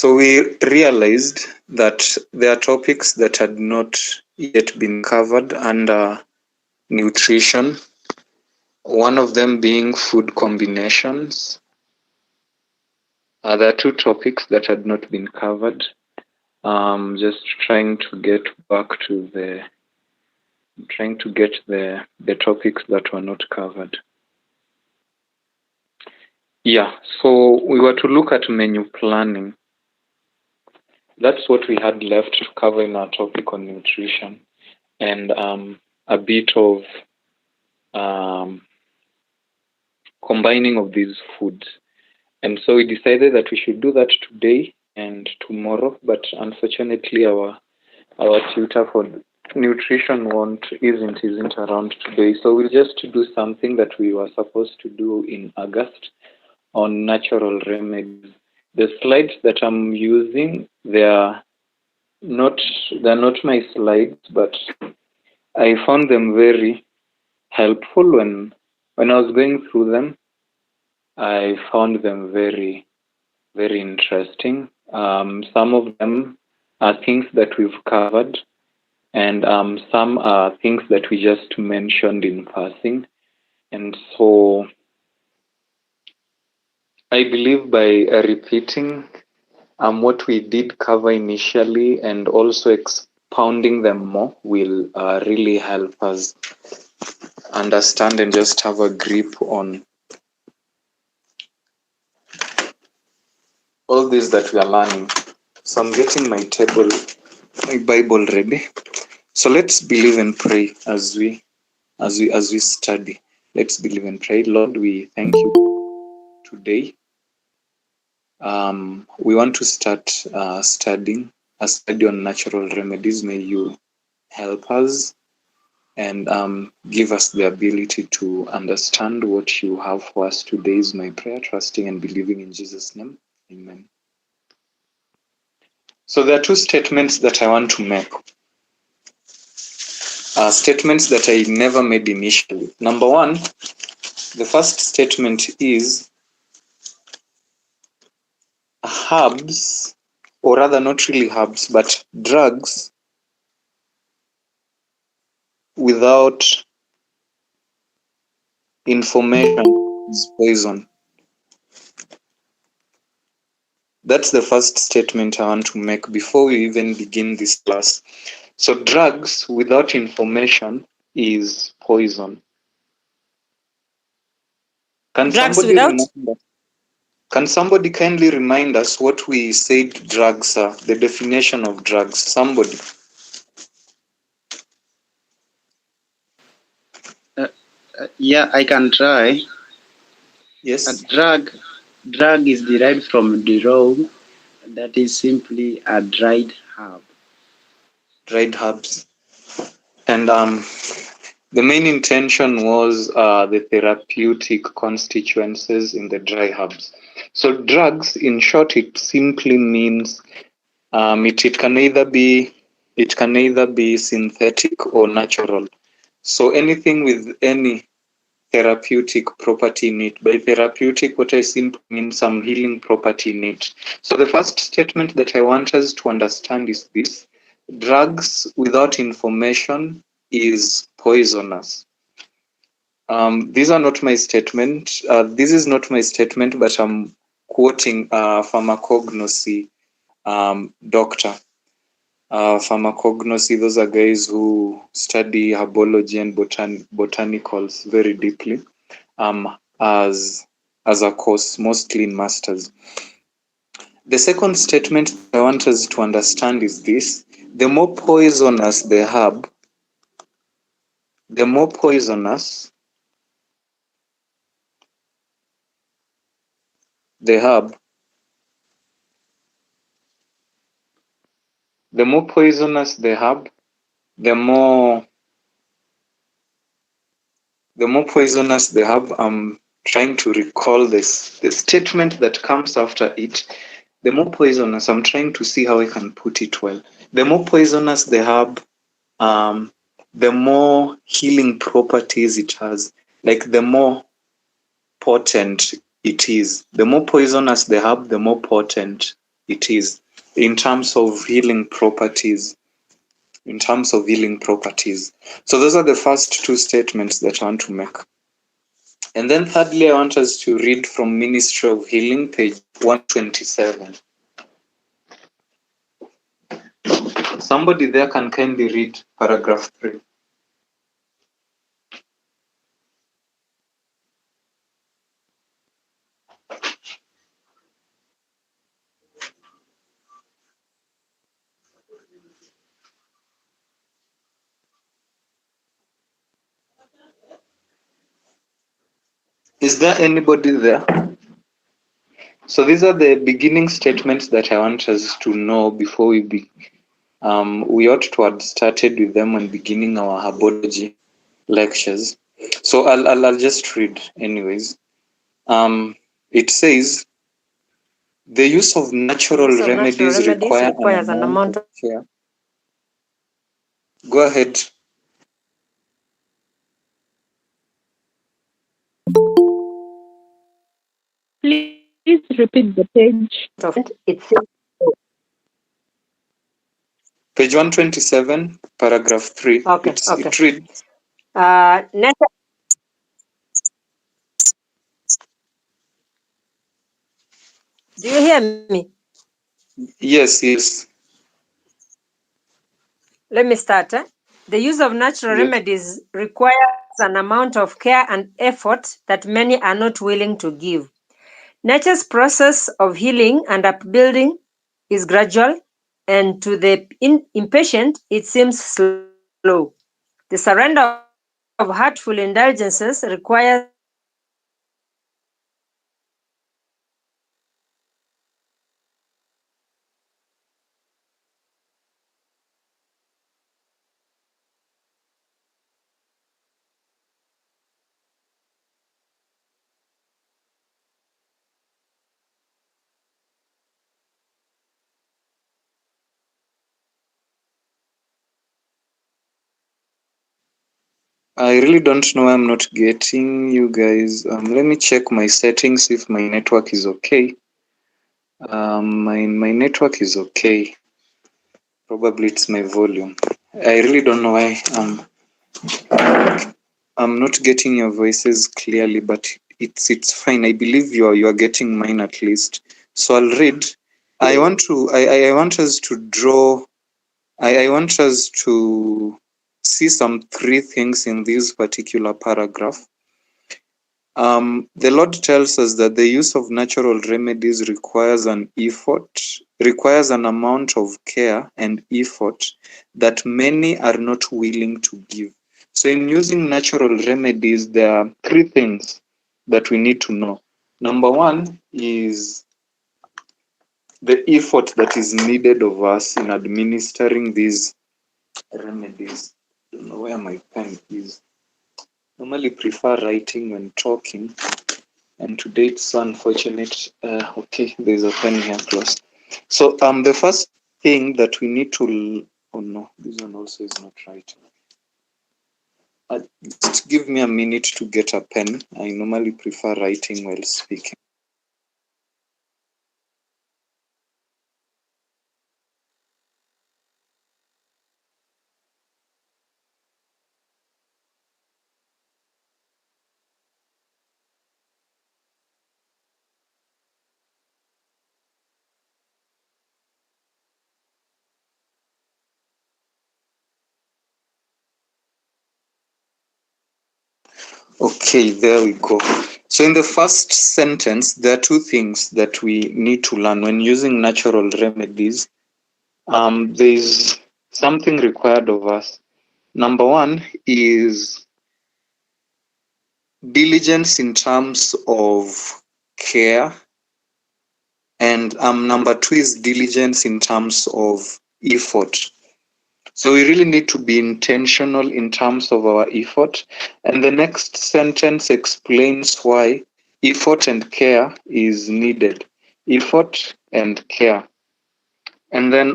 So we realized that there are topics that had not yet been covered under nutrition, one of them being food combinations. There are two topics that had not been covered. Just trying to get back to the topics that were not covered. Yeah, so we were to look at menu planning. That's what we had left to cover in our topic on nutrition, and a bit of combining of these foods. And so we decided that we should do that today and tomorrow, but unfortunately our tutor for nutrition isn't around today. So we'll just do something that we were supposed to do in August on natural remedies. The slides that I'm using, they're not my slides, but I found them very helpful when I was going through them. I found them very, very interesting. Some of them are things that we've covered, and some are things that we just mentioned in passing. And so I believe by repeating what we did cover initially and also expounding them more will really help us understand and just have a grip on all this that we are learning. So I'm getting my Bible ready. So let's believe and pray as we study. Let's believe and pray. Lord, we thank you today. We want to start studying a study on natural remedies. May you help us and give us the ability to understand what you have for us today is my prayer, trusting and believing in Jesus' name. Amen. So there are two statements that I want to make. Statements that I never made initially. Number one, the first statement is herbs, or rather not really herbs, but drugs without information is poison. That's the first statement I want to make before we even begin this class. So drugs without information is poison. Can somebody kindly remind us what we said drugs are, the definition of drugs? Somebody. Yeah, I can try. Yes. A drug is derived from drug, that is simply a dried herb. Dried herbs. And the main intention was the therapeutic constituencies in the dry herbs. So drugs, in short, it simply means it can either be synthetic or natural. So anything with any therapeutic property in it. By therapeutic, what I simply mean some healing property in it. So the first statement that I want us to understand is this: drugs without information is poisonous. These are not my statement. This is not my statement, but I'm quoting pharmacognosy doctor. Pharmacognosy, those are guys who study herbology and botanicals very deeply as a course, mostly in masters. The second statement I want us to understand is this: the more poisonous the herb, the more poisonous the herb, the more poisonous the herb, the more poisonous the herb. I'm trying to recall the statement that comes after it. The more poisonous, I'm trying to see how I can put it well. The more poisonous the herb, the more healing properties it has. Like the more potent it is. The more poisonous the herb, the more potent it is in terms of healing properties. So those are the first two statements that I want to make. And then thirdly, I want us to read from Ministry of Healing, page 127. Somebody there can kindly read paragraph 3. Is there anybody there? So these are the beginning statements that I want us to know before we ought to have started with them when beginning our herbology lectures. So I'll just read anyways. It says the use of natural remedies requires an amount of care. Go ahead. Please repeat the page. It says page 127, paragraph 3. Okay. It reads. Do you hear me? Yes. Let me start. The use of natural remedies requires an amount of care and effort that many are not willing to give. Nature's process of healing and upbuilding is gradual, and to the impatient, it seems slow. The surrender of hurtful indulgences requires I really don't know why I'm not getting you guys. Let me check my settings if my network is okay. My network is okay. Probably it's my volume. I really don't know why I'm not getting your voices clearly, but it's fine. I believe you are getting mine at least. So I'll read. I want us to draw. I want us to see some three things in this particular paragraph. The Lord tells us that the use of natural remedies requires an amount of care and effort that many are not willing to give. So in using natural remedies, there are three things that we need to know. Number one is the effort that is needed of us in administering these remedies. I don't know where my pen is. Normally prefer writing when talking, and today it's so unfortunate. Okay, there's a pen here close. So the first thing that we need to, oh no, this one also is not right. Just give me a minute to get a pen. I normally prefer writing while speaking. Okay, there we go. So in the first sentence, there are two things that we need to learn when using natural remedies. There's something required of us. Number one is diligence in terms of care, and number two is diligence in terms of effort. So we really need to be intentional in terms of our effort. And the next sentence explains why effort and care is needed. Effort and care. And then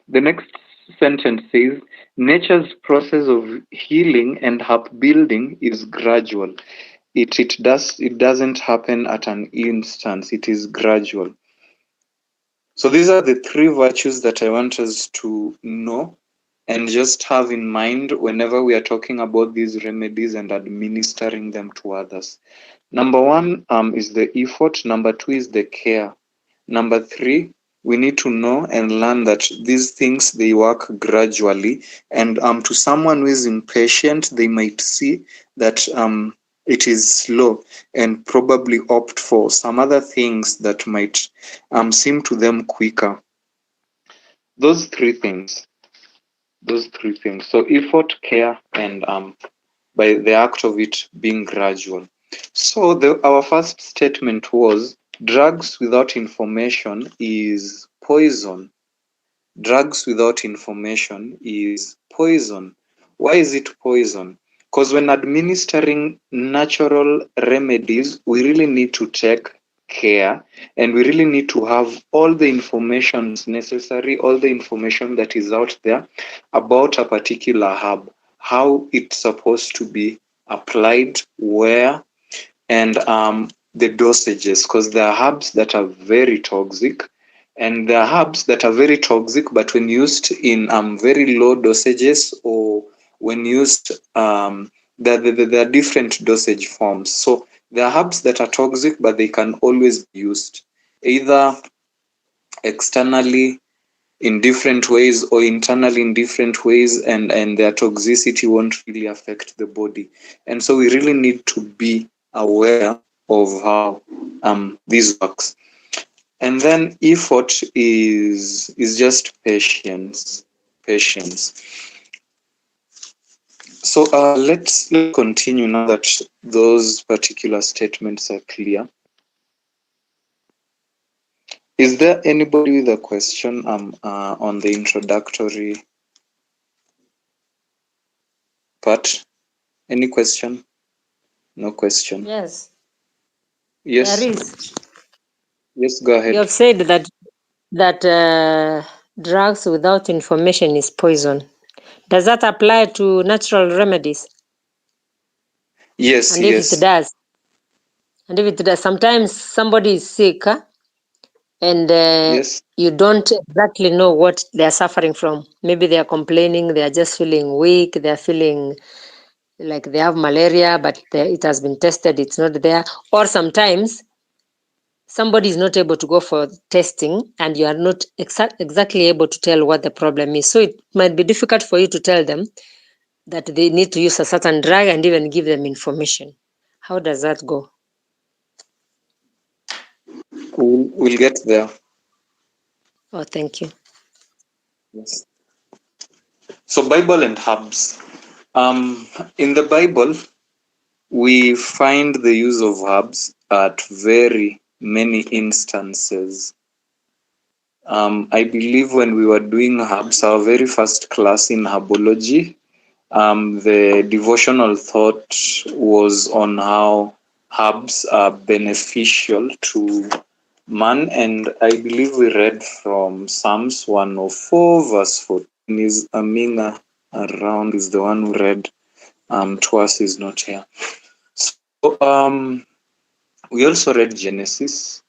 the next sentence says, nature's process of healing and upbuilding is gradual. It doesn't happen at an instance. It is gradual. So these are the 3 virtues that I want us to know and just have in mind whenever we are talking about these remedies and administering them to others. Number 1 is the effort. Number 2 is the care. Number 3, we need to know and learn that these things, they work gradually. And to someone who is impatient, they might see that it is slow and probably opt for some other things that might seem to them quicker. Those three things. So effort, care, and by the act of it being gradual. So our first statement was drugs without information is poison. Drugs without information is poison. Why is it poison? Because when administering natural remedies, we really need to take care, and we really need to have all the information necessary, all the information that is out there about a particular herb, how it's supposed to be applied, where, and the dosages, because there are herbs that are very toxic, and there are herbs that are very toxic, but when used in very low dosages, or when used, there are different dosage forms. So there are herbs that are toxic, but they can always be used either externally in different ways or internally in different ways, and their toxicity won't really affect the body. And so we really need to be aware of how this works. And then effort is just patience. So let's continue now that those particular statements are clear. Is there anybody with a question on the introductory part? Any question? No question. Yes, Yes. there is. Yes, go ahead. You have said that drugs without information is poison. Does that apply to natural remedies? Yes, And if yes. it does, sometimes somebody is sick, and Yes. you don't exactly know what they are suffering from. Maybe they are complaining, they are just feeling weak, they are feeling like they have malaria, but it has been tested, it's not there. Or sometimes somebody is not able to go for testing, and you are not exactly able to tell what the problem is. So it might be difficult for you to tell them that they need to use a certain drug and even give them information. How does that go? We'll get there. Oh, thank you. Yes. So Bible and herbs. In the Bible, we find the use of herbs at very many instances. I believe when we were doing herbs, our very first class in herbology, the devotional thought was on how herbs are beneficial to man, and I believe we read from Psalms 104, verse 14. Is Amina around? Is the one who read to us is not here. So we also read Genesis,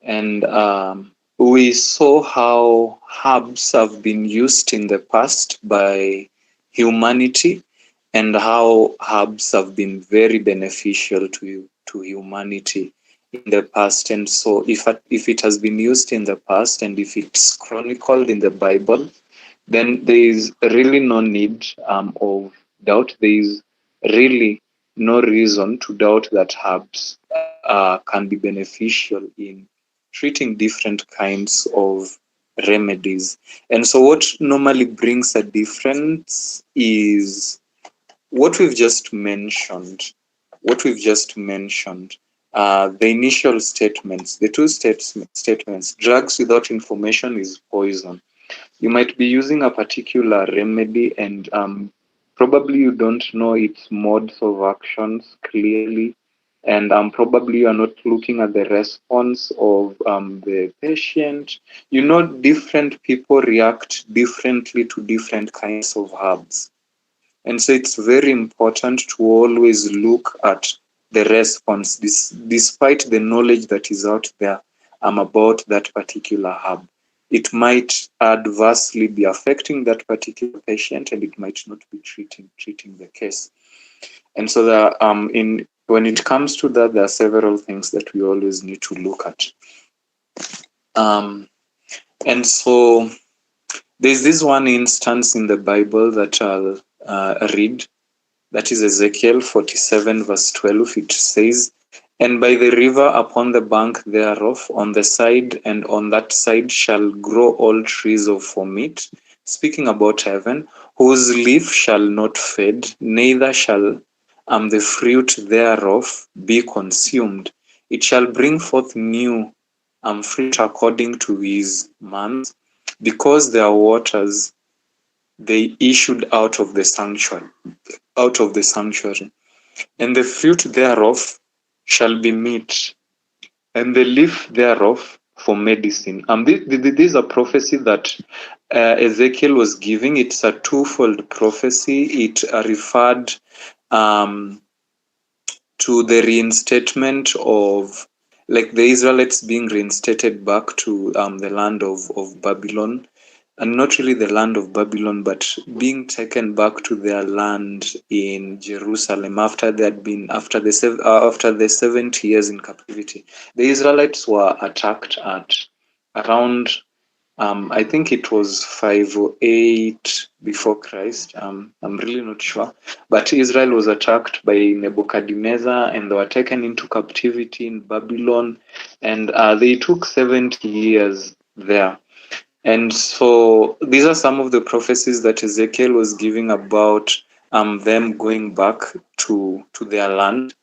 and we saw how herbs have been used in the past by humanity, and how herbs have been very beneficial to humanity in the past. And so if it has been used in the past, and if it's chronicled in the Bible, then there is really no need of doubt. There is really no reason to doubt that herbs can be beneficial in treating different kinds of remedies. And so what normally brings a difference is what we've just mentioned. The initial statements, the two statements, drugs without information is poison. You might be using a particular remedy, and probably you don't know its modes of actions clearly, and probably you are not looking at the response of the patient. You know, different people react differently to different kinds of herbs. And so it's very important to always look at the response, despite the knowledge that is out there about that particular herb. It might adversely be affecting that particular patient, and it might not be treating the case. And so when it comes to that, there are several things that we always need to look at. And so there's this one instance in the Bible that I'll read. That is Ezekiel 47 verse 12. It says, "And by the river upon the bank thereof, on the side and on that side shall grow all trees for meat," speaking about heaven, "whose leaf shall not fade, neither shall the fruit thereof be consumed. It shall bring forth new fruit according to his months, because their waters they issued out of the sanctuary. And the fruit thereof shall be meat, and the leaf thereof for medicine." This is a prophecy that Ezekiel was giving. It's a twofold prophecy. It referred to the reinstatement of, like, the Israelites being reinstated back to the land of Babylon. And not really the land of Babylon, but being taken back to their land in Jerusalem after they had been after the 70 years in captivity. The Israelites were attacked at around I think it was 508 before Christ. I'm really not sure, but Israel was attacked by Nebuchadnezzar, and they were taken into captivity in Babylon, and they took 70 years there. And so these are some of the prophecies that Ezekiel was giving about them going back to their land,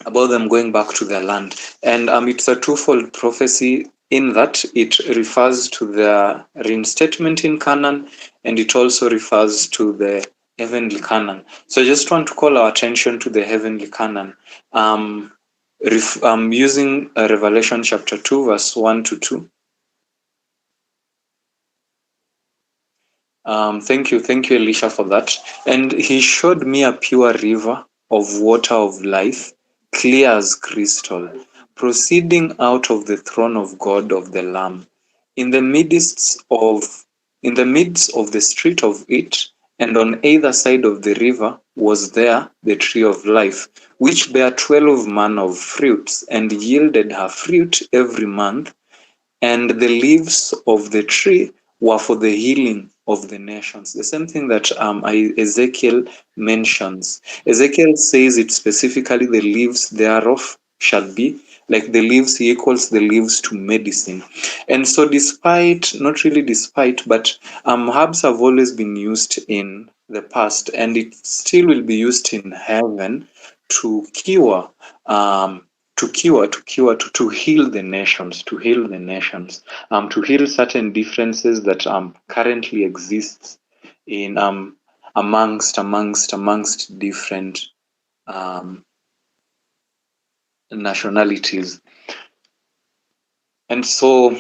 about them going back to their land. And it's a twofold prophecy in that it refers to their reinstatement in Canaan, and it also refers to the heavenly Canaan. So I just want to call our attention to the heavenly Canaan. Using Revelation chapter 2, verse 1 to 2. Thank you, Elisha, for that. "And he showed me a pure river of water of life, clear as crystal, proceeding out of the throne of God of the Lamb. In the midst of the street of it, and on either side of the river, was there the tree of life, which bare 12 manner of fruits, and yielded her fruit every month. And the leaves of the tree were for the healing of the nations." The same thing that Ezekiel mentions. Ezekiel says it specifically, the leaves thereof shall be, like the leaves, he equals the leaves to medicine. And so not really despite, but herbs have always been used in the past, and it still will be used in heaven to cure, to heal the nations, to heal certain differences that currently exists in amongst different nationalities. And so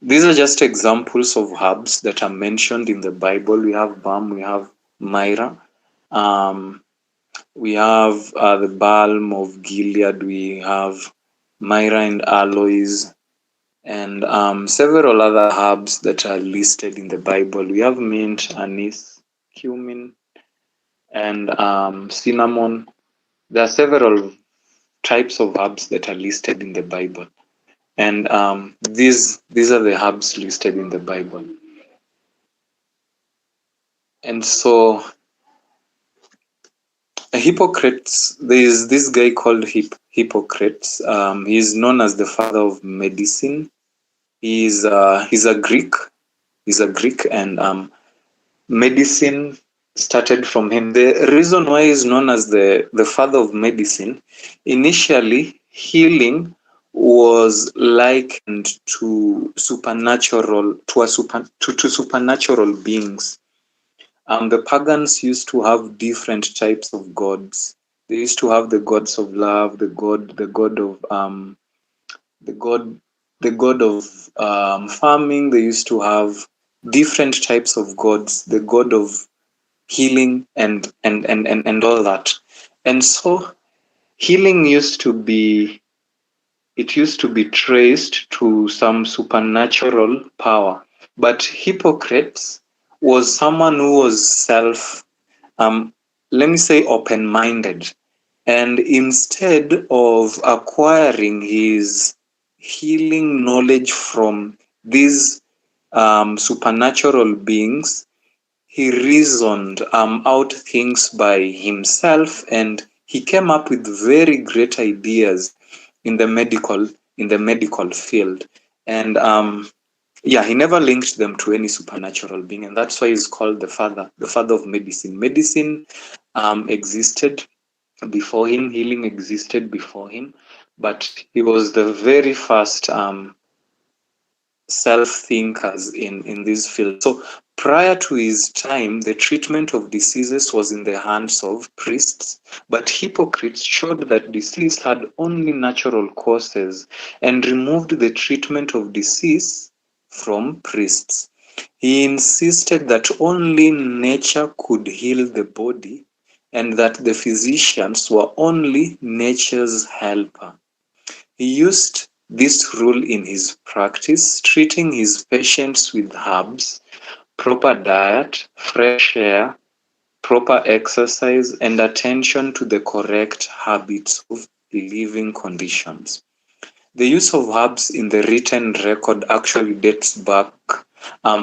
these are just examples of herbs that are mentioned in the Bible. We have balm, we have myrrh, we have the balm of Gilead, we have myrrh and aloes, and several other herbs that are listed in the Bible. We have mint, anise, cumin, and cinnamon. There are several types of herbs that are listed in the Bible, and these are the herbs listed in the Bible. And so Hippocrates, there is this guy called Hippocrates. He is known as the father of medicine. He's a Greek. He's a Greek, and medicine started from him. The reason why he's known as the father of medicine, initially healing was likened to supernatural beings. The pagans used to have different types of gods. They used to have the gods of love, the god of farming. They used to have different types of gods, the god of healing, and all that. And so healing used to be it used to be traced to some supernatural power. But Hippocrates was someone who was let me say, open-minded. And instead of acquiring his healing knowledge from these supernatural beings, he reasoned out things by himself, and he came up with very great ideas in the medical field. And yeah, he never linked them to any supernatural being, and that's why he's called the father of medicine. Medicine existed before him, healing existed before him, but he was the very first self-thinkers in this field. So prior to his time, the treatment of diseases was in the hands of priests, but Hippocrates showed that disease had only natural causes and removed the treatment of disease from priests. He insisted that only nature could heal the body and that the physicians were only nature's helper. He used this rule in his practice, treating his patients with herbs, proper diet, fresh air, proper exercise, and attention to the correct habits of living conditions. The use of herbs in the written record actually dates back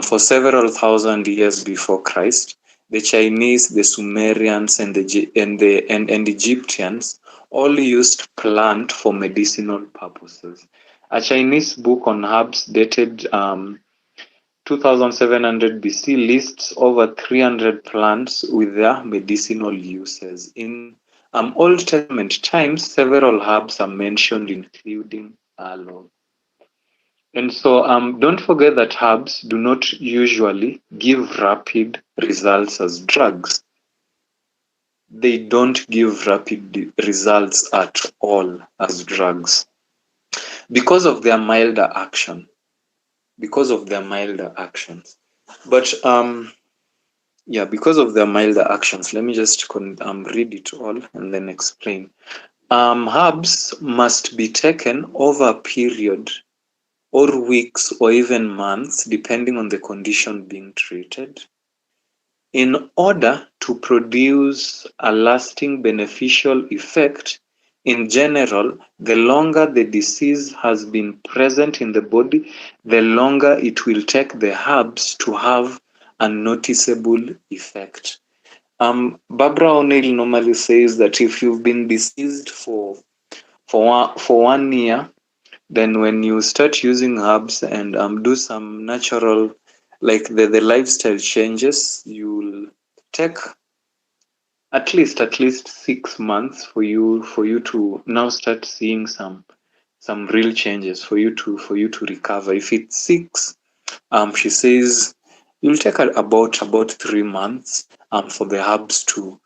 for several thousand years before Christ. The Chinese, the Sumerians, and Egyptians all used plant for medicinal purposes. A Chinese book on herbs dated 2700 BC lists over 300 plants with their medicinal uses. In Old Testament times, several herbs are mentioned, including aloe. And so don't forget that herbs do not usually give rapid results as drugs. They don't give rapid results at all as drugs because of their milder action. Because of their milder actions. But yeah, because of their milder actions, let me just read it all and then explain. Herbs must be taken over a period or weeks or even months, depending on the condition being treated, in order to produce a lasting beneficial effect. In general, the longer the disease has been present in the body, the longer it will take the herbs to have a noticeable effect. Barbara O'Neill normally says that if you've been diseased for 1 year, then when you start using herbs and do some natural, like the lifestyle changes, you'll take at least 6 months for you to now start seeing some real changes, for you to recover. If it's 6, she says you'll take about 3 months for the herbs to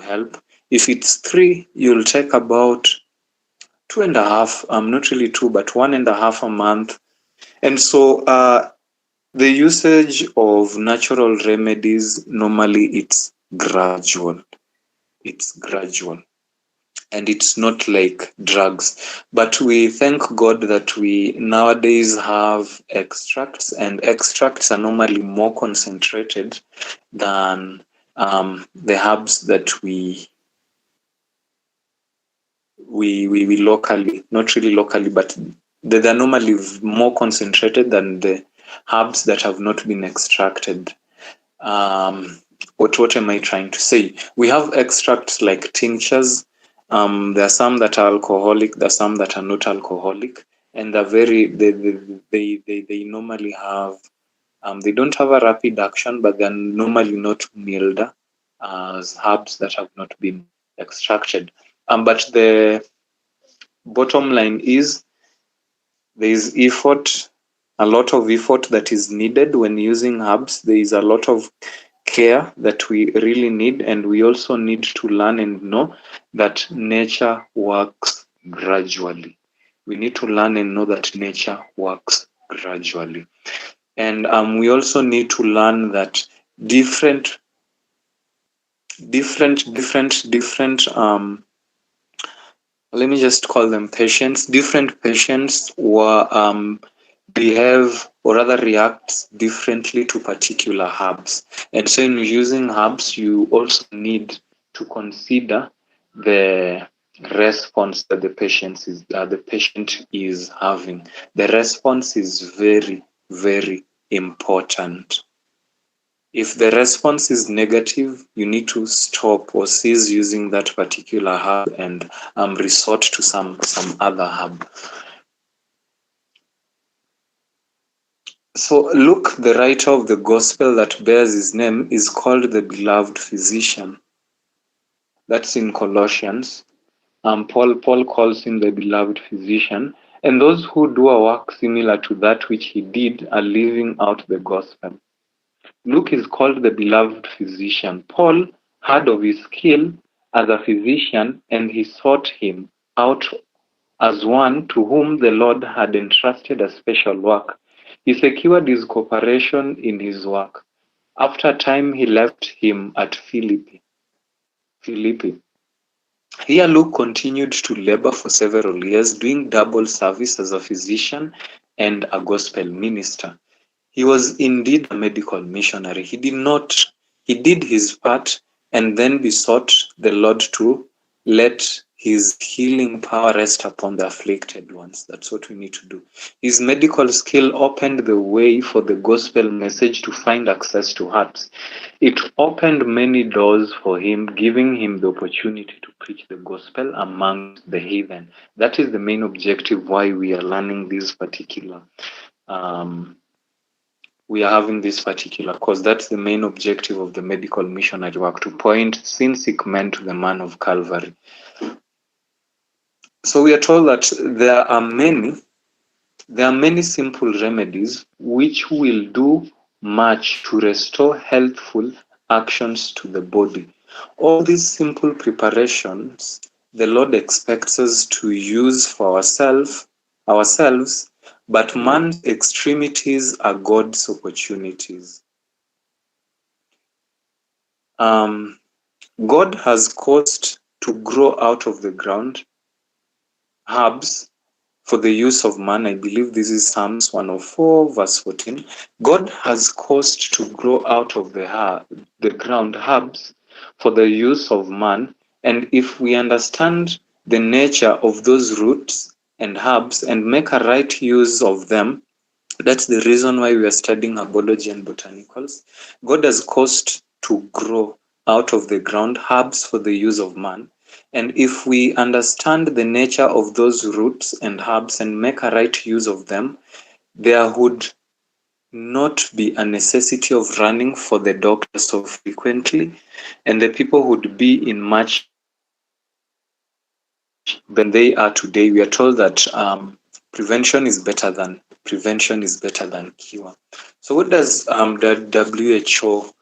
help. If it's 3, you'll take about 2.5, not really 2, but 1.5 a month. And so the usage of natural remedies, normally it's gradual. And it's not like drugs. But we thank God that we nowadays have extracts, and extracts are normally more concentrated than the herbs that we locally, not really locally, but they're normally more concentrated than the herbs that have not been extracted. What am I trying to say? We have extracts like tinctures. There are some that are alcoholic, there are some that are not alcoholic, and they're they normally have they don't have a rapid action, but they're normally not milder as herbs that have not been extracted. But the bottom line is there is effort, a lot of effort that is needed when using herbs. There is a lot of care that we really need, and we also need to learn and know that nature works gradually. We need to learn and know that nature works gradually. And we also need to learn that different let me just call them patients. Different patients were behave or rather react differently to particular herbs. And so in using herbs, you also need to consider the response that the patient is having. The response is very, very important. If the response is negative, you need to stop or cease using that particular herb and resort to some other herb. So Luke, the writer of the gospel that bears his name, is called the beloved physician. That's in Colossians. Paul calls him the beloved physician, and those who do a work similar to that which he did are living out the gospel. Luke is called the beloved physician. Paul heard of his skill as a physician, and he sought him out as one to whom the Lord had entrusted a special work. He secured his cooperation in his work. After a time, he left him at Philippi. Here, Luke continued to labor for several years, doing double service as a physician and a gospel minister. He was indeed a medical missionary. He did his part and then besought the Lord to let his healing power rest upon the afflicted ones. That's what we need to do. His medical skill opened the way for the gospel message to find access to hearts. It opened many doors for him, giving him the opportunity to preach the gospel among the heathen. That is the main objective why we are learning this particular we are having this particular course. That's the main objective of the medical missionary work, to point sin-sick men to the man of Calvary. So we are told that there are many simple remedies which will do much to restore healthful actions to the body. All these simple preparations the Lord expects us to use for ourselves, but man's extremities are God's opportunities. God has caused to grow out of the ground herbs for the use of man. I believe this is Psalms 104, verse 14. God has caused to grow out of the ground herbs for the use of man. And if we understand the nature of those roots and herbs and make a right use of them, that's the reason why we are studying herbology and botanicals. God has caused to grow out of the ground herbs for the use of man. And if we understand the nature of those roots and herbs and make a right use of them, there would not be a necessity of running for the doctor so frequently, and the people would be in much than they are today. We are told that prevention is better than cure. So what does the WHO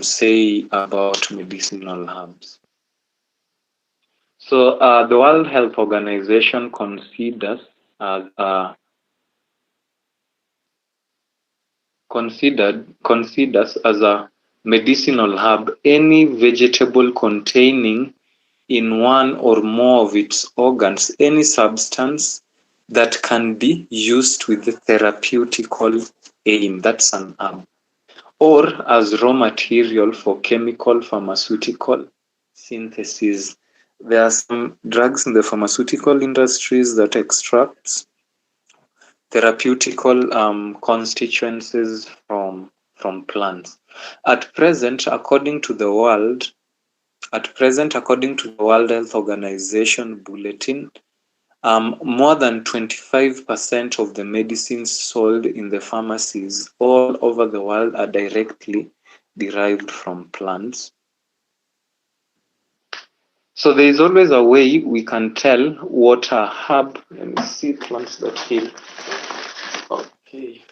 say about medicinal herbs? So the World Health Organization considers as a medicinal herb any vegetable containing in one or more of its organs any substance that can be used with the therapeutical aim. That's an herb. Or as raw material for chemical pharmaceutical synthesis. There are some drugs in the pharmaceutical industries that extract therapeutical constituencies from plants. At present, according to the World Health Organization bulletin, more than 25% of the medicines sold in the pharmacies all over the world are directly derived from plants. So there is always a way we can tell what a herb. Let me see plants that heal. Okay.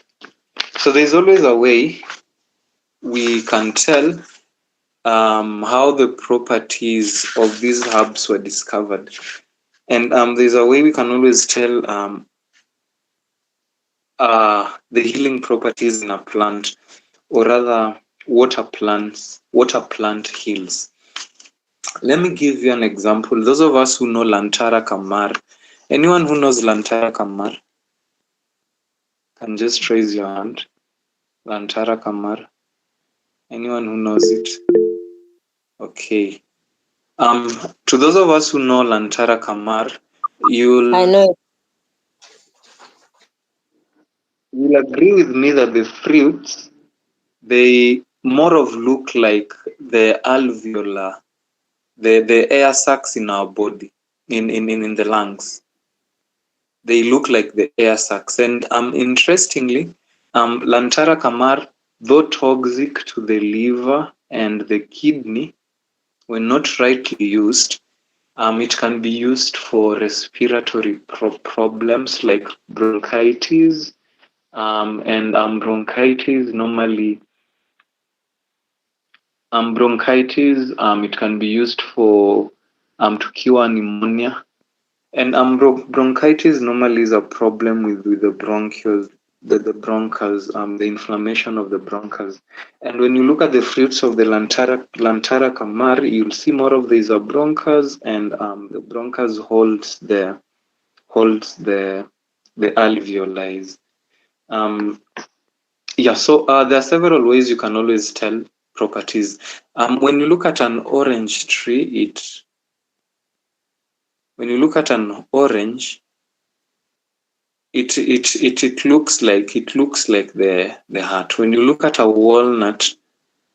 So there is always a way we can tell how the properties of these herbs were discovered. And there's a way we can always tell the healing properties in a plant, or rather what a plant heals. Let me give you an example. Those of us who know Lantara Kamar, anyone who knows Lantara Kamar can just raise your hand. Lantara Kamar. Anyone who knows it? Okay. To those of us who know Lantara Kamar, I know. you'll agree with me that the fruits, they more of look like the alveolar, the air sacs in our body, in the lungs. They look like the air sacs. And interestingly, Lantara Kamar, though toxic to the liver and the kidney, when not rightly used, it can be used for respiratory problems like bronchitis. And bronchitis normally, bronchitis, it can be used for to cure pneumonia. And bronchitis normally is a problem with the bronchioles, the bronchus, the inflammation of the bronchus. And when you look at the fruits of the Lantara Kamar, you'll see more of these are bronchus, and the bronchus holds the alveoli. Yeah, so there are several ways you can always tell properties. When you look at an orange tree, when you look at an orange, it looks like the heart. When you look at a walnut,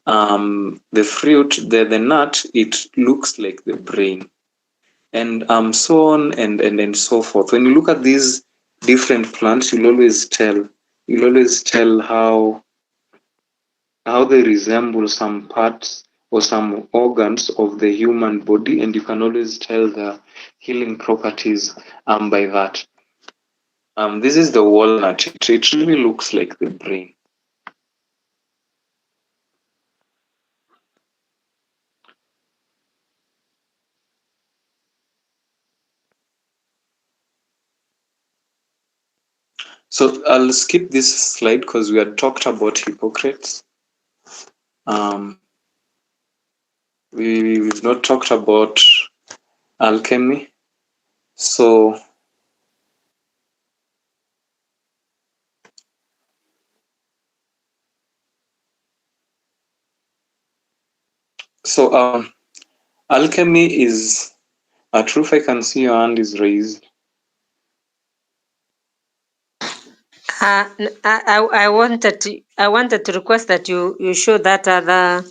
the fruit, the nut, it looks like the brain, and so on and so forth. When you look at these different plants, you'll always tell how they resemble some parts or some organs of the human body, and you can always tell the healing properties by that. This is the walnut. It really looks like the brain. So I'll skip this slide because we had talked about Hippocrates. We've not talked about alchemy. So alchemy is a truth. I can see your hand is raised. I wanted to request that you show that other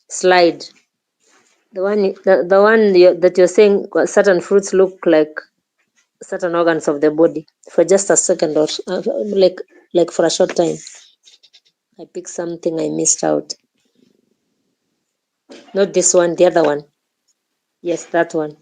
slide. The one that you're saying certain fruits look like certain organs of the body for just a second or like for a short time. I picked something I missed out. Not this one, the other one. Yes, that one.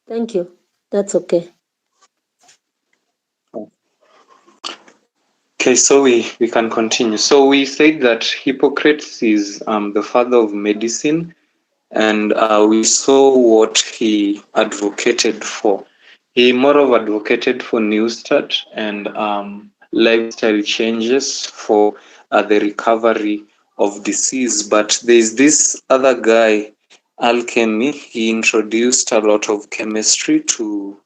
Thank you. That's okay. Okay, so we can continue. So we said that Hippocrates is the father of medicine, and we saw what he advocated for. He more of advocated for New Start and lifestyle changes for the recovery of disease. But there's this other guy, alchemy. He introduced a lot of chemistry to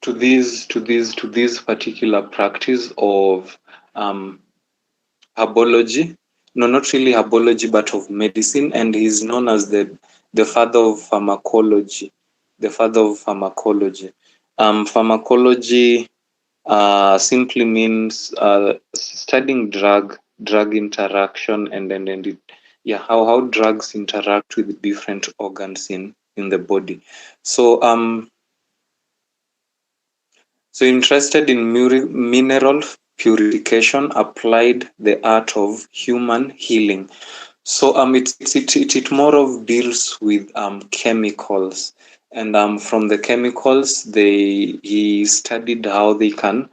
this particular practice of herbology. No, not really herbology, but of medicine, and he's known as the father of pharmacology. The father of pharmacology. Pharmacology simply means studying drug interaction and how drugs interact with different organs in the body. So interested in mineral purification, applied the art of human healing. So it more of deals with chemicals, and from the chemicals he studied how they can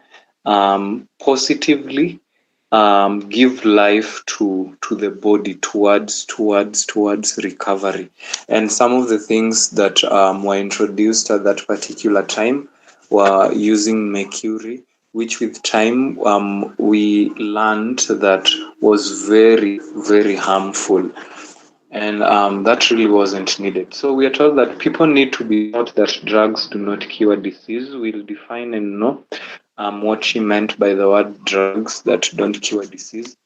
positively give life to the body towards recovery. And some of the things that were introduced at that particular time were using mercury, which with time we learned that was very, very harmful. And that really wasn't needed. So we are told that people need to be taught that drugs do not cure disease. We'll define and know what she meant by the word drugs that don't cure disease.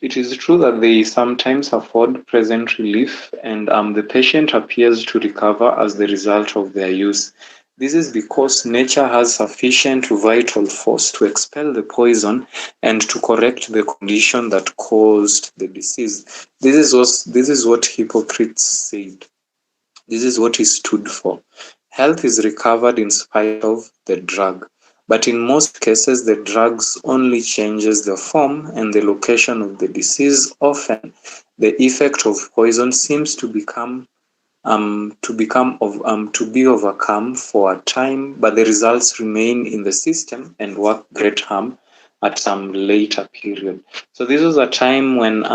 It is true that they sometimes afford present relief, and the patient appears to recover as the result of their use. This is because nature has sufficient vital force to expel the poison and to correct the condition that caused the disease. This is what Hippocrates said. This is what he stood for. Health is recovered in spite of the drug. But in most cases, the drugs only changes the form and the location of the disease. Often, the effect of poison seems to be overcome for a time, but the results remain in the system and work great harm at some later period. So this was a time when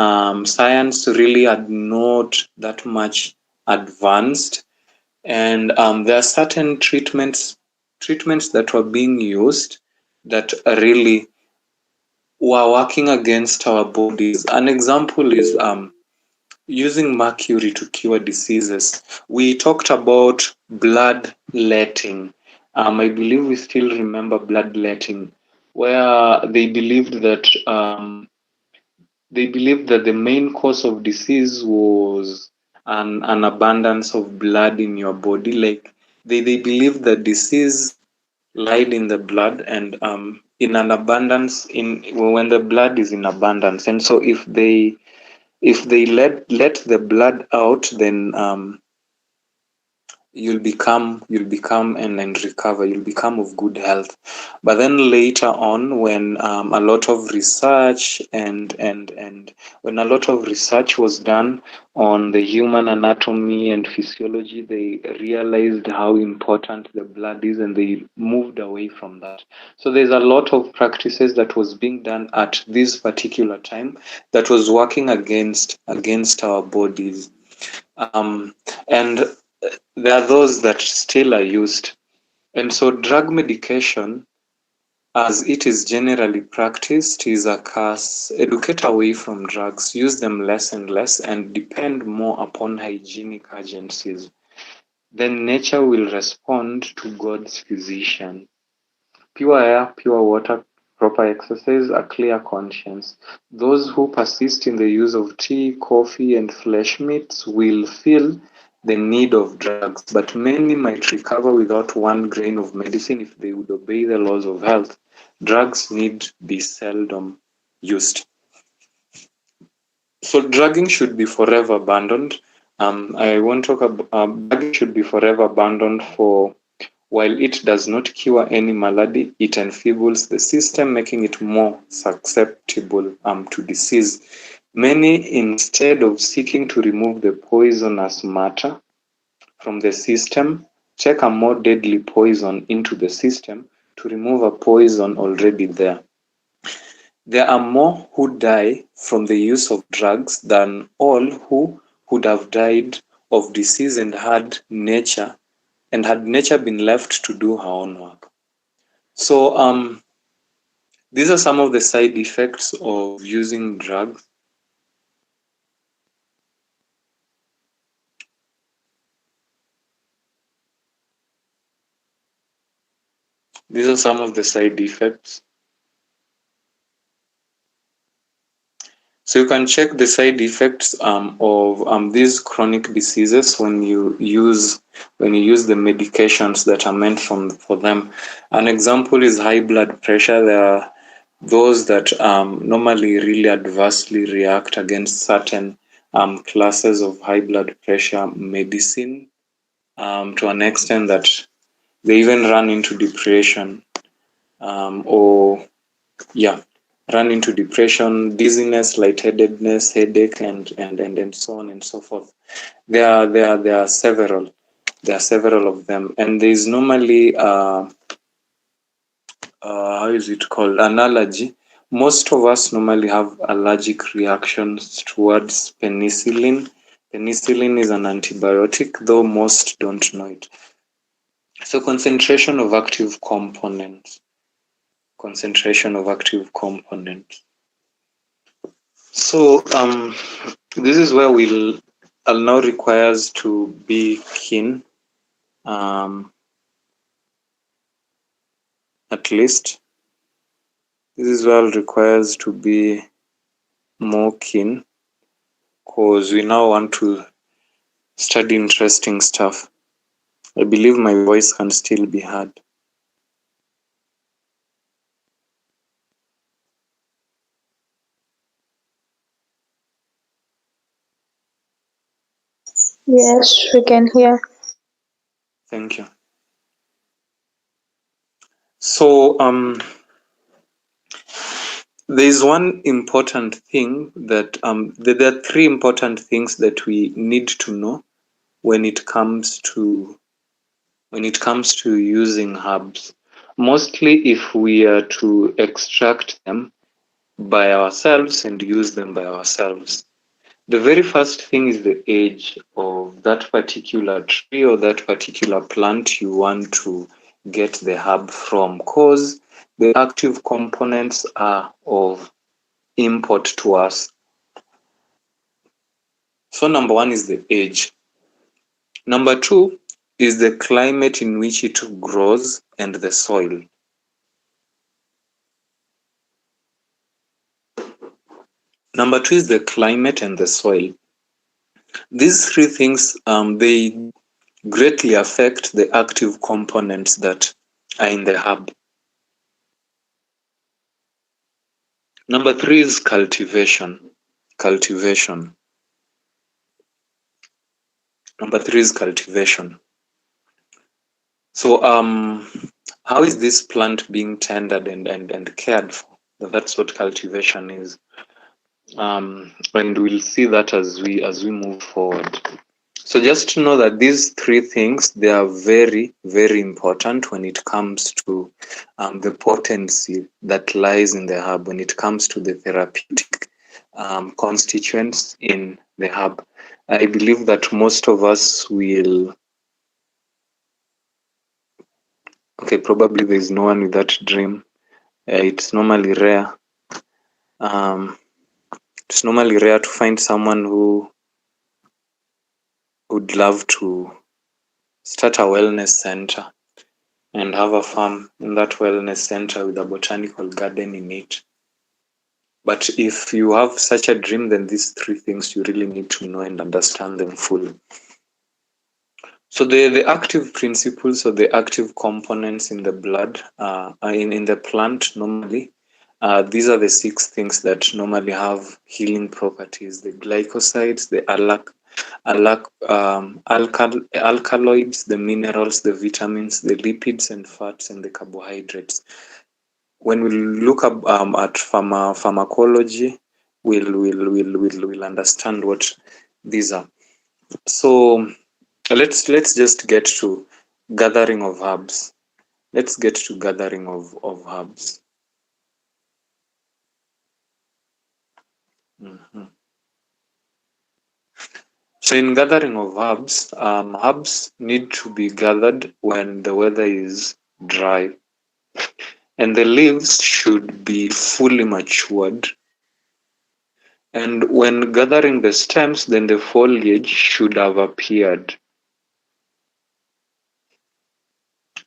science really had not that much advanced, and there are certain treatments that were being used that really were working against our bodies. An example is using mercury to cure diseases. We talked about bloodletting. I believe we still remember bloodletting, where they believed that the main cause of disease was an abundance of blood in your body. Like they believed that disease lied in the blood, and in an abundance in when the blood is in abundance. And so if they let the blood out, then you'll become and recover. You'll become of good health. But then later on, when a lot of research and when a lot of research was done on the human anatomy and physiology, they realized how important the blood is, and they moved away from that. So there's a lot of practices that was being done at this particular time that was working against our bodies. And there are those that still are used. And so drug medication, as it is generally practiced, is a curse. Educate away from drugs, use them less and less, and depend more upon hygienic agencies. Then nature will respond to God's physician. Pure air, pure water, proper exercise, a clear conscience. Those who persist in the use of tea, coffee, and flesh meats will feel the need of drugs, but many might recover without one grain of medicine if they would obey the laws of health. Drugs need be seldom used. So drugging should be forever abandoned. I won't talk about drugging should be forever abandoned, for while it does not cure any malady, it enfeebles the system, making it more susceptible to disease. Many, instead of seeking to remove the poisonous matter from the system, take a more deadly poison into the system to remove a poison already there. There are more who die from the use of drugs than all who would have died of disease and had nature been left to do her own work. So these are some of the side effects of using drugs. These are some of the side effects. So you can check the side effects of these chronic diseases when you use the medications that are meant for them. An example is high blood pressure. There are those that normally really adversely react against certain classes of high blood pressure medicine, to an extent that they even run into depression, run into depression, dizziness, lightheadedness, headache, and so on and so forth. There are several of them, and there is normally how is it called, an allergy most of us normally have allergic reactions towards penicillin. Penicillin is an antibiotic, though most don't know it. So concentration of active components. Concentration of active components. So this is where I'll now requires to be keen, at least. This is where I'll requires to be more keen, because we now want to study interesting stuff. I believe my voice can still be heard. Yes, we can hear. Thank you. So there's one important thing that there are three important things that we need to know when it comes to using herbs. Mostly if we are to extract them by ourselves and use them by ourselves. The very first thing is the age of that particular tree or that particular plant you want to get the herb from, because the active components are of import to us. So number one is the age. Number two is the climate in which it grows and the soil. Number two is the climate and the soil. These three things, they greatly affect the active components that are in the herb. Number three is cultivation. Cultivation. Number three is cultivation. So how is this plant being tended and cared for? That's what cultivation is. And we'll see that as we move forward. So just to know that these three things, they are very, very important when it comes to the potency that lies in the herb, when it comes to the therapeutic constituents in the herb. I believe that most of us will, okay, probably there's no one with that dream. It's normally rare. It's normally rare to find someone who would love to start a wellness center and have a farm in that wellness center with a botanical garden in it. But if you have such a dream, then these three things you really need to know and understand them fully. So the active principles or the active components in the blood, in the plant normally, these are the six things that normally have healing properties: the glycosides, the alkaloids, the minerals, the vitamins, the lipids and fats, and the carbohydrates. When we look up at pharmacology, we'll understand what these are. So let's just get to gathering of herbs. Let's get to gathering of herbs. So in gathering of herbs, herbs need to be gathered when the weather is dry, and the leaves should be fully matured. And when gathering the stems, then the foliage should have appeared.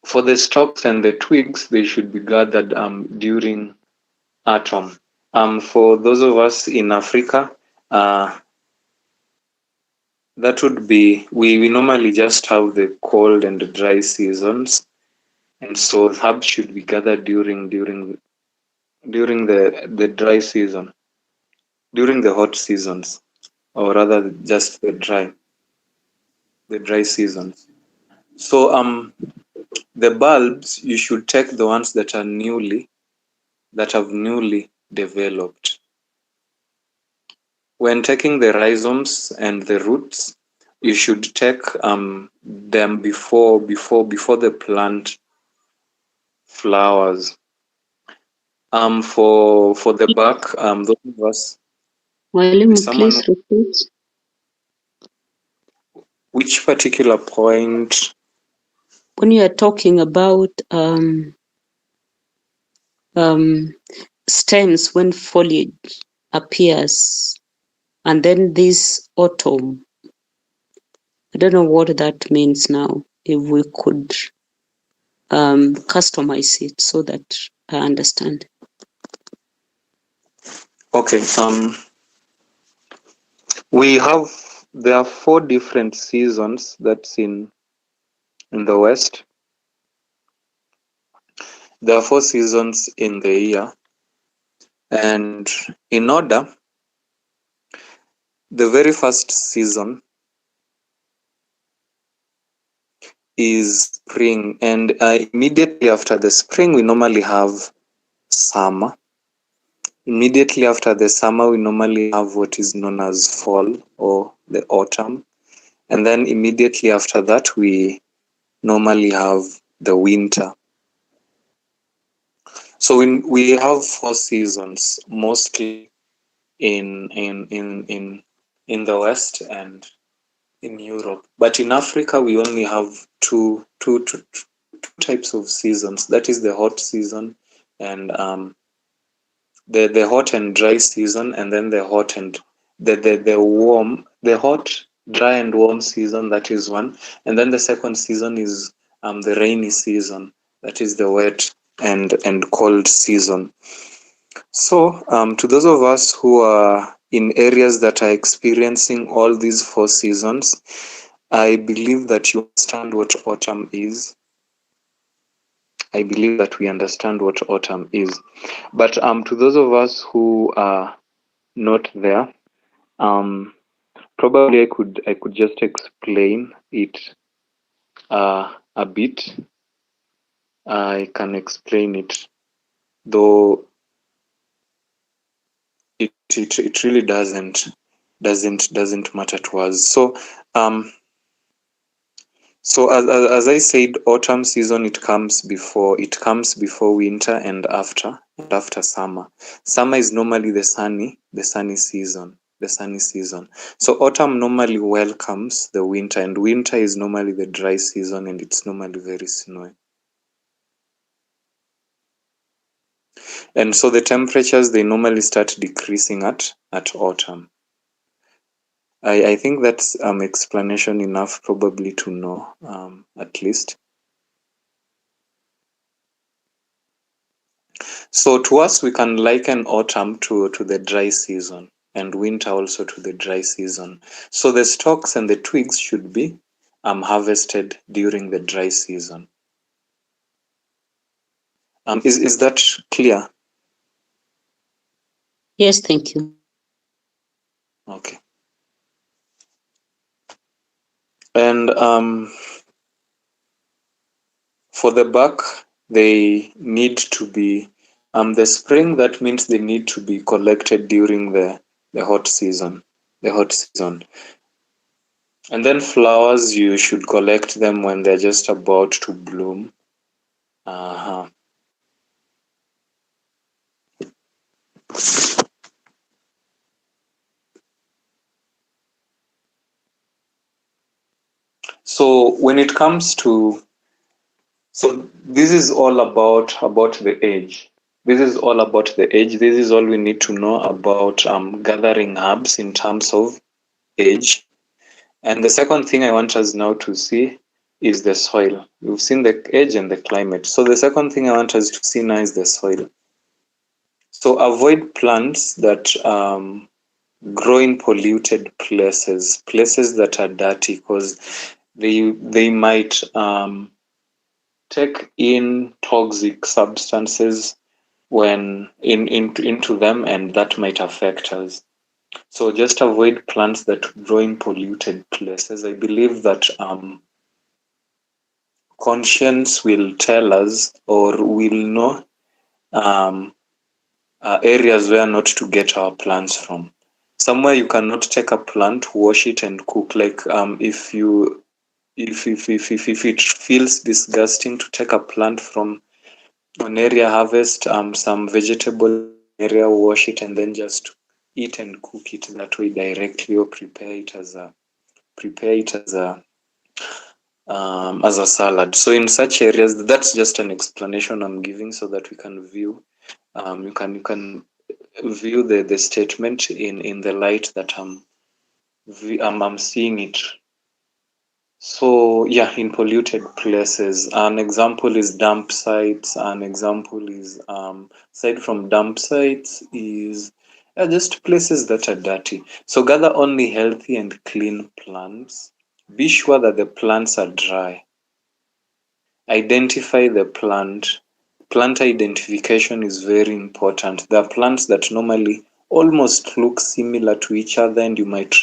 For the stalks and the twigs, they should be gathered during autumn. For those of us in Africa, that would be, we normally just have the cold and the dry seasons, and so herbs should be gathered during the dry season, during the hot seasons, or rather just the dry seasons. So the bulbs, you should take the ones that have newly developed. When taking the rhizomes and the roots, you should take them before the plant flowers. For the back, those of us. Mwalimu, please repeat. Which particular point? When you are talking about stems when foliage appears, and then this autumn, I don't know what that means now. If we could customize it so that I understand. Okay. There are 4 different seasons that's in the West. There are 4 seasons in the year, and in order, the very first season is spring, and immediately after the spring we normally have summer. Immediately after the summer we normally have what is known as fall or the autumn, and then immediately after that we normally have the winter. So we have 4 seasons mostly in the West and in Europe, but in Africa we only have two types of seasons. That is the hot season and the hot and dry season, and then the hot and the hot, dry and warm season. That is one, and then the second season is the rainy season. That is the wet and cold season. So to those of us who are in areas that are experiencing all these 4 seasons, I believe that you understand what autumn is. I believe that we understand what autumn is. But to those of us who are not there, probably I could just explain it a bit. I can explain it, though it really doesn't matter to us. So so as I said, autumn season it comes before winter and after summer. Summer is normally the sunny season. So autumn normally welcomes the winter, and winter is normally the dry season, and it's normally very snowy. And so the temperatures, they normally start decreasing at autumn. I think that's explanation enough probably to know at least. So to us, we can liken autumn to the dry season, and winter also to the dry season. So the stalks and the twigs should be harvested during the dry season. Is that clear? Yes, thank you. Okay. And for the back, they need to be the spring. That means they need to be collected during the hot season. And then flowers, you should collect them when they're just about to bloom. So when it comes to, so this is all about the age. This is all about the age. This is all we need to know about gathering herbs in terms of age. And the second thing I want us now to see is the soil. We've seen the age and the climate. So the second thing I want us to see now is the soil. So avoid plants that grow in polluted places that are dirty, because they might take in toxic substances when into them, and that might affect us. So just avoid plants that grow in polluted places. I believe that conscience will tell us, or will know areas where not to get our plants from. Somewhere you cannot take a plant, wash it, and cook. Like if it feels disgusting to take a plant from on area harvest some vegetable area, wash it, and then just eat and cook it that way directly, or prepare it as a salad. So in such areas, that's just an explanation I'm giving so that we can view you can view the statement in the light that I'm seeing it. So yeah, in polluted places, an example is dump sites. An example is aside from dump sites is just places that are dirty. So gather only healthy and clean plants. Be sure that the plants are dry. Identify the plant. Plant identification is very important. There are plants that normally almost look similar to each other, and you might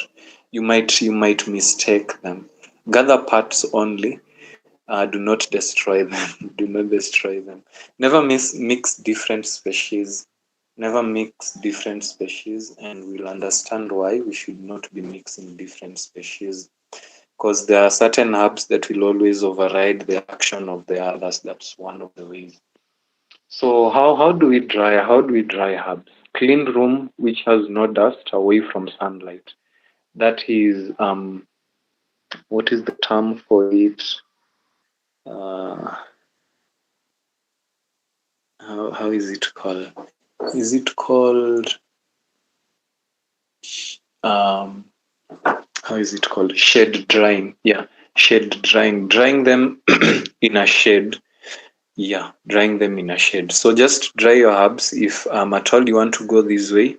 mistake them. Gather parts only. Do not destroy them. Do not destroy them. Never mix different species. Never mix different species, and we'll understand why we should not be mixing different species, because there are certain herbs that will always override the action of the others. That's one of the ways. So how do we dry? How do we dry herbs? Clean room which has no dust, away from sunlight. That is what is the term for it? Uh, how is it called? Is it called um how is it called? Shade drying. Yeah, shade drying. Drying them in a shade. Yeah, drying them in a shade. So just dry your herbs if at all you want to go this way.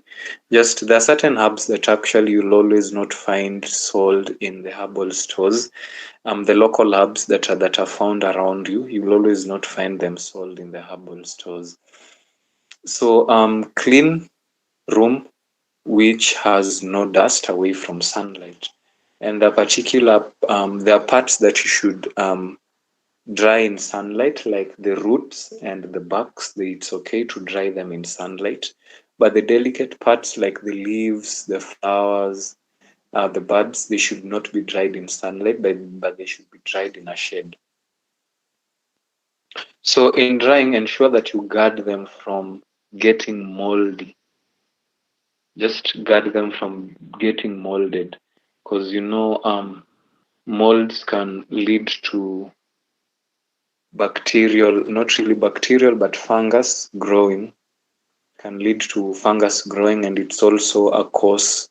Just there are certain herbs that actually you'll always not find sold in the herbal stores. The local herbs that are found around you, you will always not find them sold in the herbal stores. So clean room which has no dust, away from sunlight. And there are parts that you should dry in sunlight, like the roots and the barks. It's okay to dry them in sunlight, but the delicate parts like the leaves, the flowers, the buds, they should not be dried in sunlight, but they should be dried in a shade. So in drying, ensure that you guard them from getting moldy. Just guard them from getting molded, because molds can lead to bacterial, not really bacterial, but fungus growing, can lead to fungus growing, and it's also a cause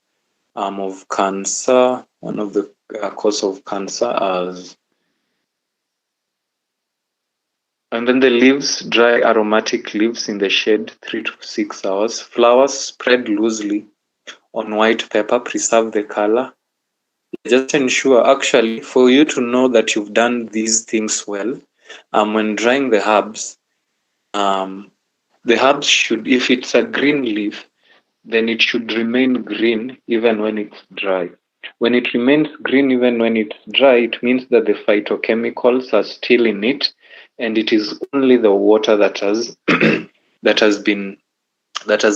of cancer. One of the cause of cancer as. And then the leaves, dry aromatic leaves in the shade 3 to 6 hours. Flowers spread loosely on white paper, preserve the color. Just ensure, actually, for you to know that you've done these things well, when drying the herbs should, if it's a green leaf, then it should remain green even when it's dry. When it remains green even when it's dry, it means that the phytochemicals are still in it, and it is only the water that has that has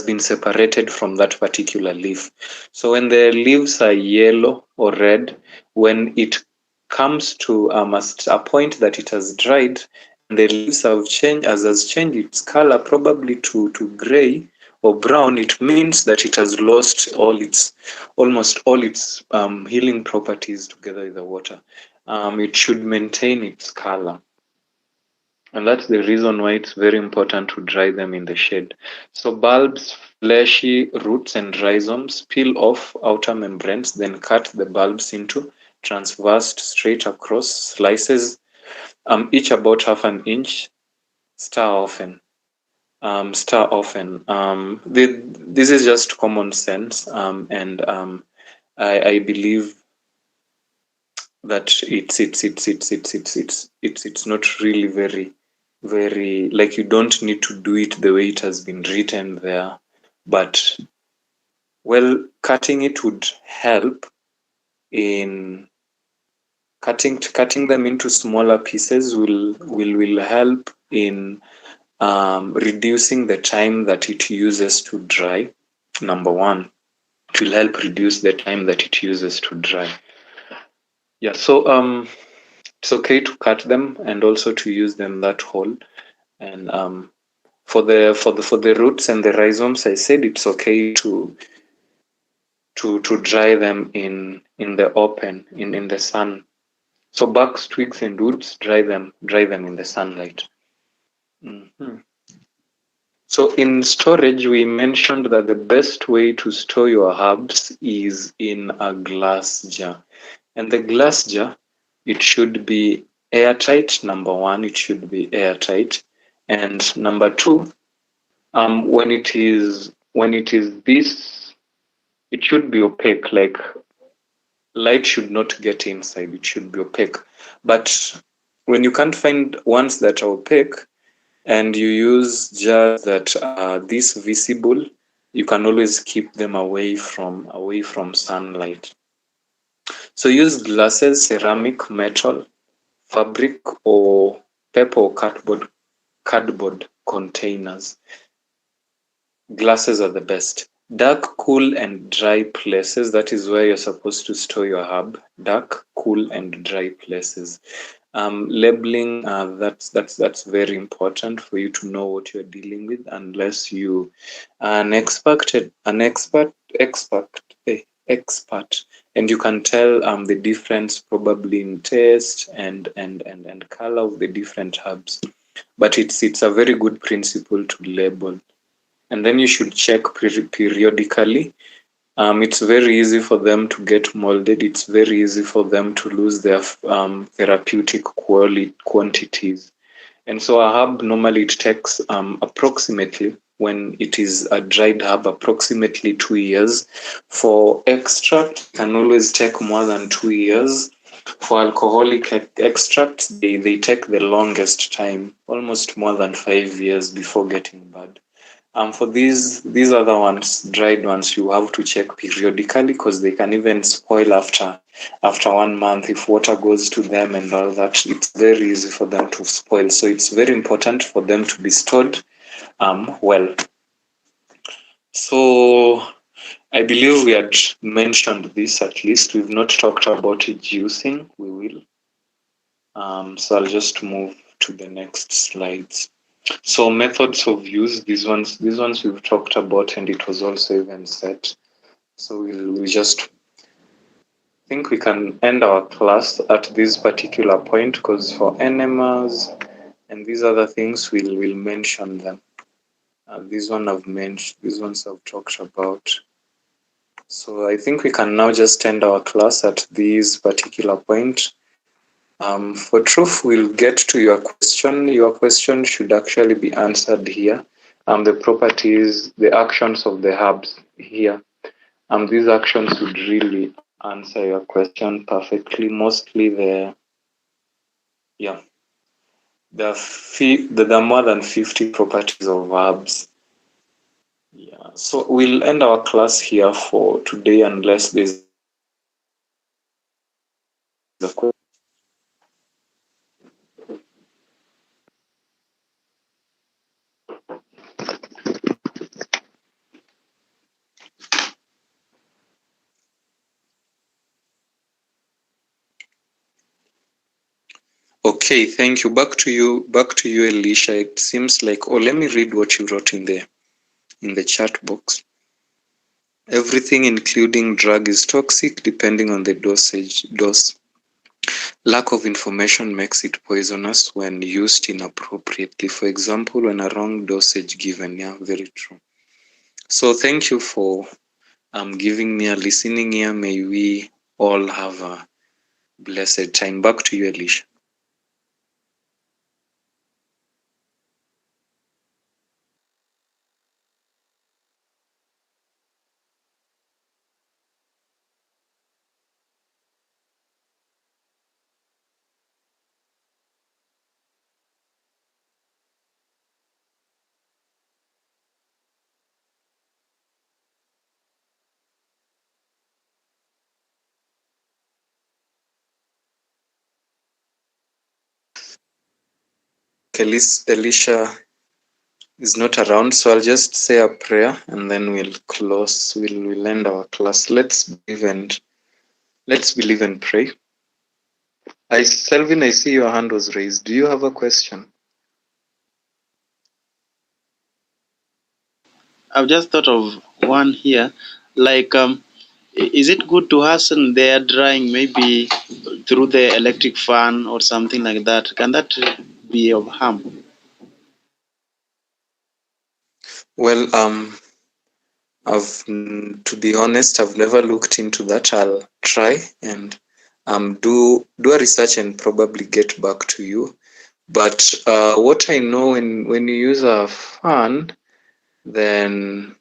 been separated from that particular leaf. So when the leaves are yellow or red, when it comes to a point that it has dried, and the leaves have changed, has changed its color probably to gray or brown, it means that it has lost almost all its healing properties together with the water. It should maintain its color. And that's the reason why it's very important to dry them in the shade. So bulbs, fleshy roots and rhizomes, peel off outer membranes, then cut the bulbs into transverse straight across slices, each about half an inch. Stir often. This is just common sense, and I believe that it's not really very, like, you don't need to do it the way it has been written there, but cutting it would help in cutting them into smaller pieces will help in reducing the time that it uses to dry. Number one, it will help reduce the time that it uses to dry. Yeah, so it's okay to cut them and also to use them that whole, and for the roots and the rhizomes, I said it's okay to dry them in the open, in the sun. So barks, twigs, and roots, dry them in the sunlight. Mm-hmm. So in storage, we mentioned that the best way to store your herbs is in a glass jar. And the glass jar, it should be airtight. Number one, it should be airtight. And number two, when it is this, it should be opaque. Like light should not get inside. It should be opaque. But when you can't find ones that are opaque, and you use jars that are this visible, you can always keep them away from sunlight. So use glasses, ceramic, metal, fabric, or paper or cardboard containers. Glasses are the best. Dark, cool, and dry places. That is where you're supposed to store your herb. Dark, cool, and dry places. Labeling, that's very important for you to know what you're dealing with, unless you are an expert, and you can tell the difference probably in taste and color of the different herbs. But it's a very good principle to label, and then you should check periodically. It's very easy for them to get molded. It's very easy for them to lose their therapeutic quantities. And so a herb, normally it takes approximately, when it is a dried herb, approximately 2 years. For extract, it can always take more than 2 years. For alcoholic extracts, they take the longest time, almost more than 5 years before getting bad. For these other ones, dried ones, you have to check periodically, because they can even spoil after 1 month if water goes to them and all that. It's very easy for them to spoil. So it's very important for them to be stored well. So I believe we had mentioned this at least. We've not talked about juicing. We will. So I'll just move to the next slides. So methods of use, these ones we've talked about, and it was also even said. So we just think we can end our class at this particular point, because for enemas and these other things, we'll mention them. These ones I've talked about. So I think we can now just end our class at this particular point. For truth, we'll get to your question. Your question should actually be answered here. The properties, the actions of the herbs here. These actions would really answer your question perfectly. Mostly there are more than 50 properties of herbs. Yeah. So we'll end our class here for today, unless there's a question. Okay, thank you. Back to you, Elisha. It seems like, let me read what you wrote in the chat box. Everything, including drug, is toxic depending on the dose. Lack of information makes it poisonous when used inappropriately. For example, when a wrong dosage given. Yeah, very true. So thank you for giving me a listening ear. May we all have a blessed time. Back to you, Elisha. Elisha is not around, so I'll just say a prayer and then we'll close. We'll end our class. Let's believe and pray. Selvin, I see your hand was raised. Do you have a question? I've just thought of one here. Like, is it good to hasten their drying maybe through the electric fan or something like that? Can that be of harm? Well, to be honest, I've never looked into that. I'll try and do a research and probably get back to you. But what I know, when you use a fan, then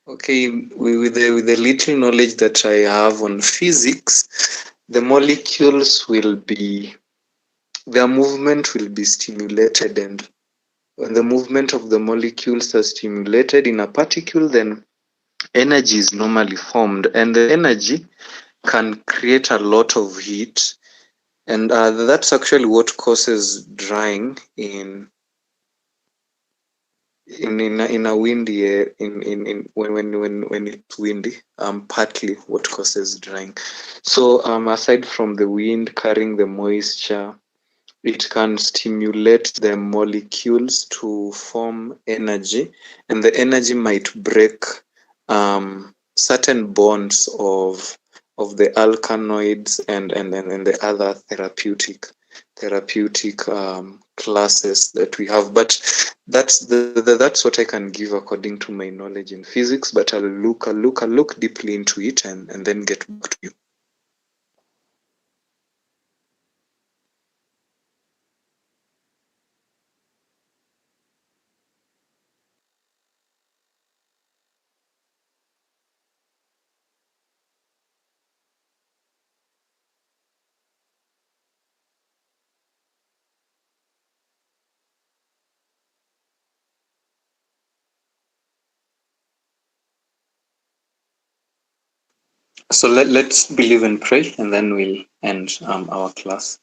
okay, with the little knowledge that I have on physics, the molecules will be, their movement will be stimulated, and when the movement of the molecules are stimulated in a particle, then energy is normally formed, and the energy can create a lot of heat, and that's actually what causes drying in a windy air, in when it's windy, partly what causes drying. So aside from the wind carrying the moisture, it can stimulate the molecules to form energy, and the energy might break certain bonds of the alkaloids and the other therapeutic classes that we have. But that's what I can give according to my knowledge in physics. But I'll look deeply into it and then get back to you. So let's believe and pray, and then we'll end our class.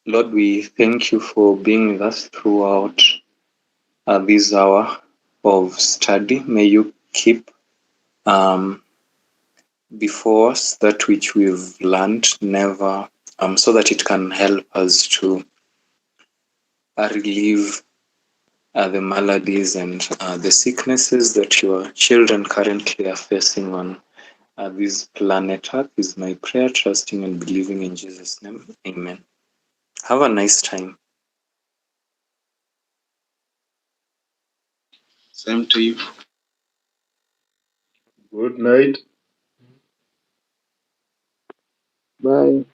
Lord, we thank you for being with us throughout this hour of study. May you keep before us that which we've learned, never so that it can help us to relieve the maladies and the sicknesses that your children currently are facing on this planet Earth. Is my prayer, trusting and believing in Jesus' name. Amen. Have a nice time. Same to you. Good night. Bye.